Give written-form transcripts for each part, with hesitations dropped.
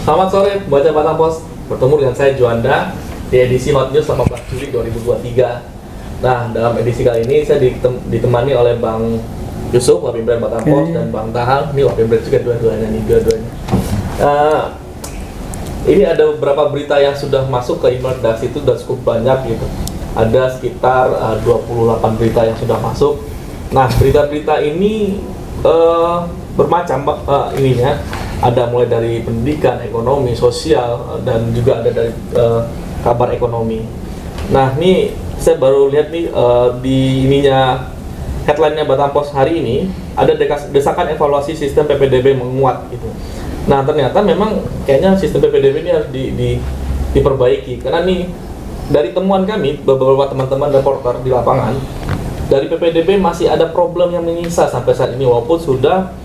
Selamat sore, baca Batam Pos. Bertemu dengan saya Juanda di edisi Hot News 18 Juli 2023. Nah, dalam edisi kali ini saya ditemani oleh Bang Yusuf, Wapimpren Batam Pos, dan Bang Tahal. Ini Wapimpren juga dua-duanya. Ini ada beberapa berita yang sudah masuk ke email redaksi, itu sudah cukup banyak gitu. Ada sekitar 28 berita yang sudah masuk. Nah, berita-berita ini bermacam ininya. Ada mulai dari pendidikan, ekonomi, sosial, dan juga ada dari kabar ekonomi. Nah, ini saya baru lihat nih di ininya headline-nya Batam Pos hari ini ada desakan evaluasi sistem PPDB menguat gitu. Nah, ternyata memang kayaknya sistem PPDB ini harus diperbaiki karena nih dari temuan kami beberapa teman-teman reporter di lapangan, dari PPDB masih ada problem yang menyisa sampai saat ini walaupun sudah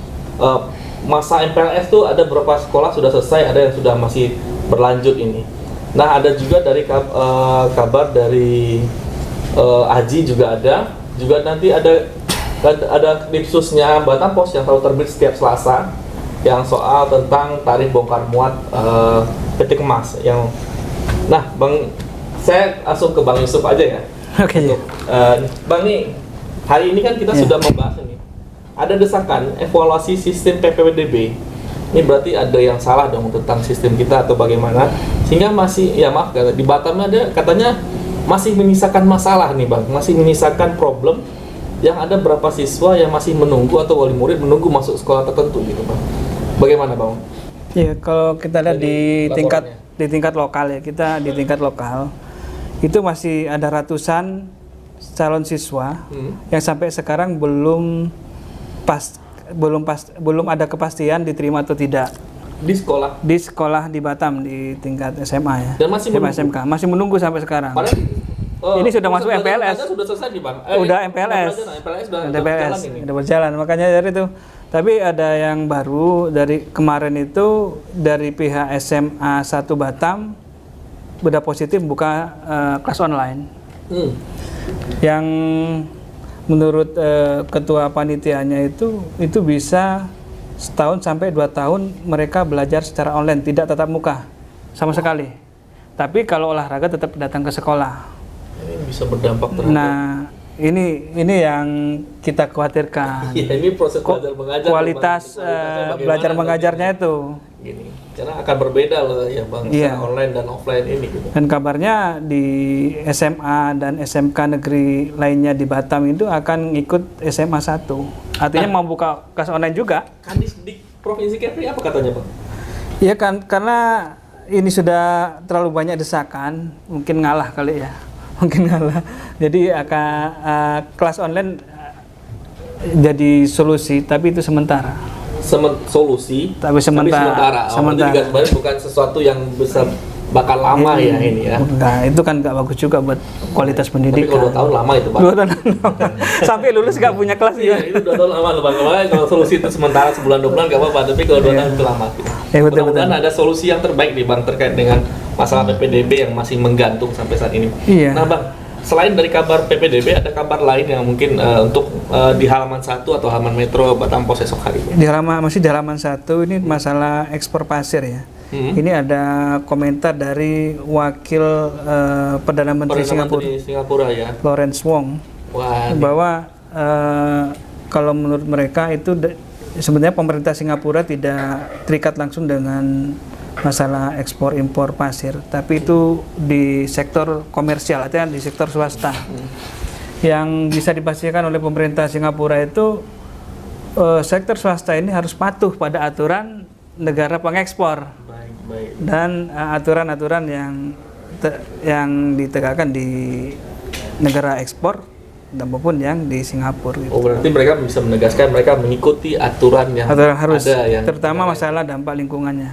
masa MPLS tuh ada beberapa sekolah sudah selesai, ada yang sudah masih berlanjut ini. Nah, ada juga dari kabar dari Aji juga ada. Juga nanti ada Dipsusnya Batam Pos yang selalu terbit setiap Selasa yang soal tentang tarif bongkar muat peti kemas yang. Nah, Bang, saya langsung ke Bang Yusuf aja ya. Oke. Bang, nih hari ini kan kita sudah membahas ini. Ada desakan evaluasi sistem PPDB. Ini berarti ada yang salah dong tentang sistem kita atau bagaimana? Sehingga masih, ya maaf, di Batam ada katanya masih menyisakan masalah nih Bang, masih menyisakan problem yang ada berapa siswa yang masih menunggu atau wali murid menunggu masuk sekolah tertentu gitu Bang. Bagaimana Bang? Ya, kalau kita lihat di tingkat lokal ya, kita di tingkat lokal itu masih ada ratusan calon siswa yang sampai sekarang belum ada kepastian diterima atau tidak di sekolah di Batam di tingkat SMA ya. Dan masih menunggu. SMK masih menunggu sampai sekarang. Padahal, ini sudah masuk MPLS. Sudah selesai nih Bang. Udah MPLS. Udah berjalan. Makanya dari itu. Tapi ada yang baru dari kemarin itu dari pihak SMA 1 Batam udah positif buka kelas online. Yang menurut ketua panitianya itu bisa setahun sampai 2 tahun mereka belajar secara online, tidak tatap muka sama sekali. Tapi kalau olahraga tetap datang ke sekolah. Ini bisa berdampak terhadap. Nah, ini yang kita khawatirkan. Ya, ini proses belajar mengajar. Kualitas belajar mengajarnya itu. Gini, karena akan berbeda loh ya Bang, online dan offline ini gitu. Dan kabarnya di SMA dan SMK negeri lainnya di Batam itu akan ikut SMA 1. Artinya mau buka kelas online juga. Kadisdik Provinsi Kepri apa katanya Bang? Iya kan, karena ini sudah terlalu banyak desakan, mungkin ngalah kali ya. Mungkin ngalah. Jadi akan kelas online jadi solusi, tapi itu sementara. Solusi tapi sementara. Sebenarnya bukan sesuatu yang bisa bakal lama ya ini ya. Enggak, itu kan nggak bagus juga buat kualitas pendidikan. Tapi kalau 2 tahun lama itu Pak. 2 tahun lama. Sampai lulus nggak punya kelas ya. Itu 2 tahun lama loh Bang. Kalau solusi itu sementara sebulan 2 bulan nggak apa-apa, tapi kalau 2 tahun itu lama. Mudah-mudahan ada solusi yang terbaik nih Bang terkait dengan masalah PPDB yang masih menggantung sampai saat ini. Iya. Nah Bang, selain dari kabar PPDB, ada kabar lain yang mungkin untuk di halaman 1 atau halaman Metro Batam Pos esok hari? Masih di halaman 1 ini masalah ekspor pasir ya. Ini ada komentar dari Wakil Perdana Menteri Singapura ya, Lawrence Wong. Bahwa kalau menurut mereka itu sebenarnya pemerintah Singapura tidak terikat langsung dengan masalah ekspor impor pasir, tapi itu di sektor komersial, artinya di sektor swasta. Yang bisa dipastikan oleh pemerintah Singapura itu sektor swasta ini harus patuh pada aturan negara pengekspor dan aturan-aturan yang ditegakkan di negara ekspor dan maupun yang di Singapura. Gitu. Oh, berarti mereka bisa menegaskan mereka mengikuti aturan yang harus, ada yang terutama masalah dampak lingkungannya.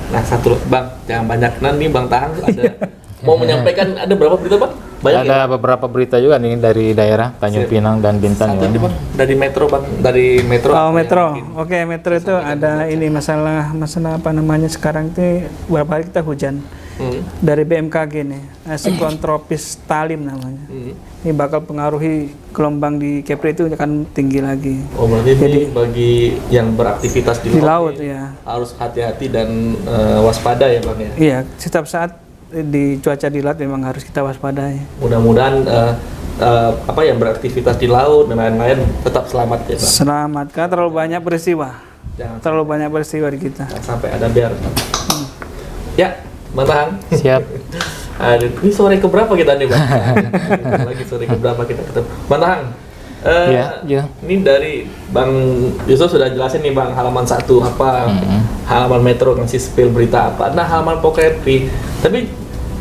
Nah, satu Bang, jangan banyak nanti Bang Tahang ada mau menyampaikan ada berapa berita Bang? Banyak ada beberapa berita juga nih dari daerah Tanjung Pinang dan Bintan ya. Bang, dari Metro Bang, dari Metro. Oh, Metro. Oke, Metro itu ada ini masalah apa namanya sekarang itu beberapa hari kita hujan. dari BMKG nih, siklon tropis Talim namanya. Ini bakal pengaruhi gelombang di Kepri itu akan tinggi lagi. Oh, berarti ini bagi yang beraktivitas di laut ya harus hati-hati dan waspada ya Bang ya? Iya, setiap saat di cuaca di laut memang harus kita waspadai. Mudah-mudahan apa yang beraktivitas di laut dan lain-lain tetap selamat ya Bang? Selamat, karena terlalu banyak peristiwa. Terlalu banyak peristiwa di kita. Jangan sampai ada biar. Ya, Bang Tahang. Siap. Aduh, ini sore keberapa kita nih Bang? Lagi sore keberapa kita ketemu. Bang Tahang, Iya. ini dari Bang Yusuf sudah jelasin nih Bang, halaman 1 apa, halaman Metro ngasih spill berita apa, nah halaman Pokepri. Tapi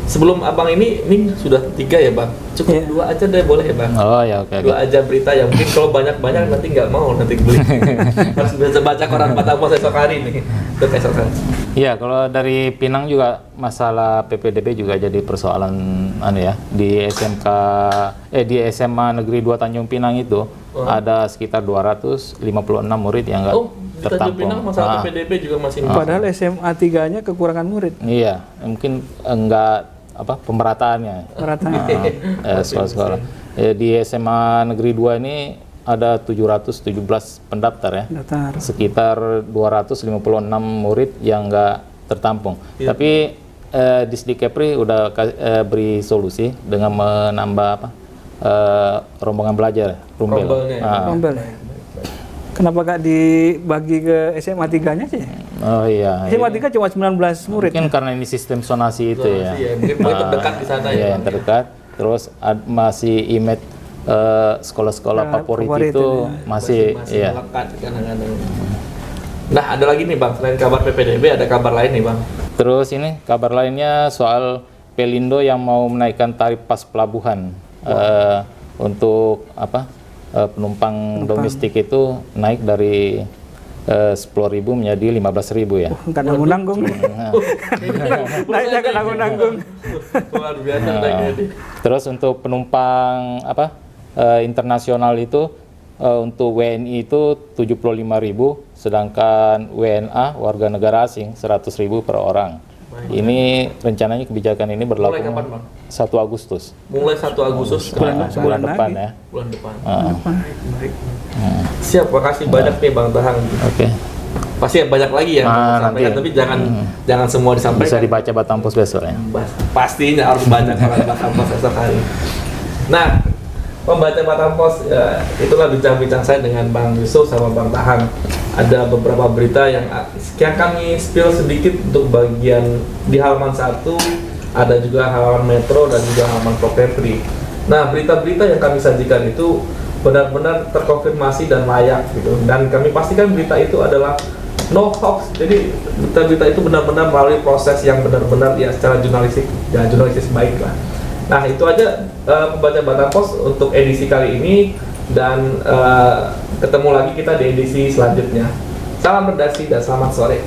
sebelum abang ini sudah 3 ya Bang, cukup 2 aja deh boleh ya Bang? Oh ya, oke. 2 aja berita ya, mungkin kalau banyak-banyak nanti nggak mau nanti beli. Harus bisa baca koran Batam Pos esok hari nih, untuk esok hari. Iya, kalau dari Pinang juga masalah PPDB juga jadi persoalan di di SMA Negeri 2 Tanjung Pinang itu ada sekitar 256 murid yang nggak di Tanjung Pinang masalah PPDB juga masih padahal SMA 3-nya kekurangan murid. Iya, mungkin enggak pemerataannya. Sekolah-sekolah. Di SMA Negeri 2 ini ada 717 pendaftar ya. Sekitar 256 murid yang enggak tertampung. Tapi Disdik Kepri udah beri solusi dengan menambah rombongan belajar, Rumbel. Kenapa gak dibagi ke SMA 3-nya sih? Oh iya. SMA 3 cuma 19 murid. Mungkin karena ini sistem sonasi itu ya. Mungkin terdekat di sana ya. Yang terdekat. Terus masih image sekolah-sekolah favorit itu masih melekat kadang-kadang. Nah, ada lagi nih Bang, selain kabar PPDB ada kabar lain nih Bang. Terus ini kabar lainnya soal Pelindo yang mau menaikkan tarif pas pelabuhan. Untuk penumpang domestik itu naik dari 10.000 menjadi 15.000 ya. Nggak nanggung-nanggung. Naiknya nggak nanggung-nanggung. Luar biasa naiknya. Terus untuk penumpang internasional itu untuk WNI itu 75.000, sedangkan WNA warga negara asing 100.000 per orang. Ini rencananya kebijakan ini berlaku 1 Agustus. Mulai 1 Agustus bulan depan ya. Bulan depan. Baik. Siap, makasih banyak nih Bang Tahang. Oke. Pasti banyak lagi ya sampaikan, tapi jangan semua disampaikan. Bisa dibaca Batam Pos besok ya. Pastinya harus banyak kalau Batam Pos esok hari. Nah, pembaca Batam Pos itulah bincang-bincang saya dengan Bang Yusuf sama Bang Tahang. Ada beberapa berita yang kami spill sedikit untuk bagian di halaman 1, ada juga halaman Metro dan juga halaman Pokepri. Nah, berita-berita yang kami sajikan itu benar-benar terkonfirmasi dan layak gitu. Dan kami pastikan berita itu adalah no hoax. Jadi berita-berita itu benar-benar melalui proses yang benar-benar ya secara jurnalistik baik lah. Nah, itu aja pembaca Batam Pos untuk edisi kali ini, dan ketemu lagi kita di edisi selanjutnya. Salam redaksi dan selamat sore.